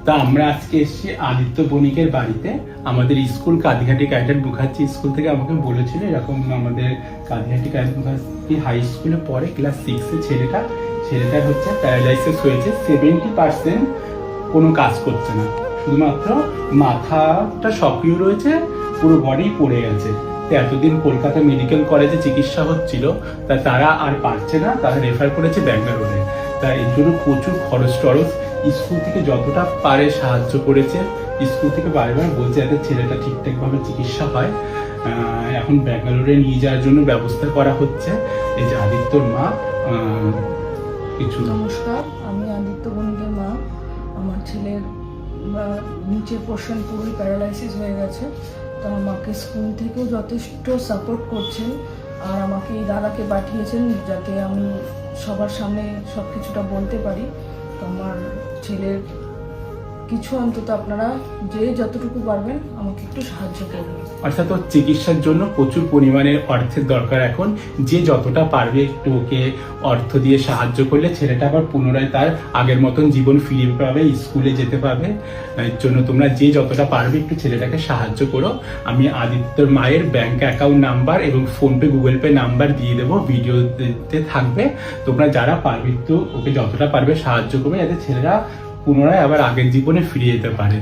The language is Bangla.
তা আমরা আজকে এসেছি আদিত্য বণিকের বাড়িতে। আমাদের স্কুল কাদিঘাটি ক্যাডেট মুখার্জি স্কুল থেকে আমাকে বলেছিল এরকম আমাদের কাদিঘাটি ক্যাডেট মুখার্জি হাই স্কুলে পড়ে, ক্লাস 6-এ ছেলেটার হচ্ছে প্যারালাইসিস হয়েছে। 70% কোনো কাজ করছে না, শুধুমাত্র মাথাটা সক্রিয় রয়েছে, পুরো বডি পড়ে গেছে। তো এতদিন কলকাতা মেডিকেল কলেজে চিকিৎসা হচ্ছিল, তা তারা আর পারছে না, তারা রেফার করেছে ব্যাঙ্গালোরে। তা এর জন্য প্রচুর খরচ টরচ, স্কুল থেকে যতটা পারে সাহায্য করেছে। স্কুল থেকে বারবার বলছে যাতে ছেলেটা ঠিকঠাকভাবে চিকিৎসা হয়। এখন ব্যাঙ্গালোরে নিয়ে যাওয়ার জন্য ব্যবস্থা করা হচ্ছে। এই যে আদিত্যর মা, কিছু নমস্কার, আমি আদিত্য বণিকের মা। আমার ছেলের নিচের পোর্শন পুরোই প্যারালাইসিস হয়ে গেছে। তো আমার মাকে স্কুল থেকেও যথেষ্ট সাপোর্ট করছেন, আর আমাকে এই দাদাকে পাঠিয়েছেন যাতে আমি সবার সামনে সব কিছুটা বলতে পারি। তো আমার ছেলের কিছু অন্তত আপনারা যে যতটুকু পারবেন আমাকে একটু সাহায্য করবেন। অর্থাৎ ওর চিকিৎসার জন্য প্রচুর পরিমাণে অর্থের দরকার। এখন যে যতটা পারবে একটু ওকে অর্থ দিয়ে সাহায্য করলে ছেলেটা আবার পুনরায় তার আগের মতন জীবন ফিরে পাবে, স্কুলে যেতে পারবে। এর জন্য তোমরা যে যতটা পারবে একটু ছেলেটাকে সাহায্য করো। আমি আদিত্যর মায়ের ব্যাংক অ্যাকাউন্ট নাম্বার এবং ফোনপে গুগল পে নাম্বার দিয়ে দেবো, ভিডিওতে থাকবে। তোমরা যারা পারবে একটু ওকে যতটা পারবে সাহায্য করবে, যাতে ছেলেরা পুনরায় আবার আগের জীবনে ফিরে যেতে পারে।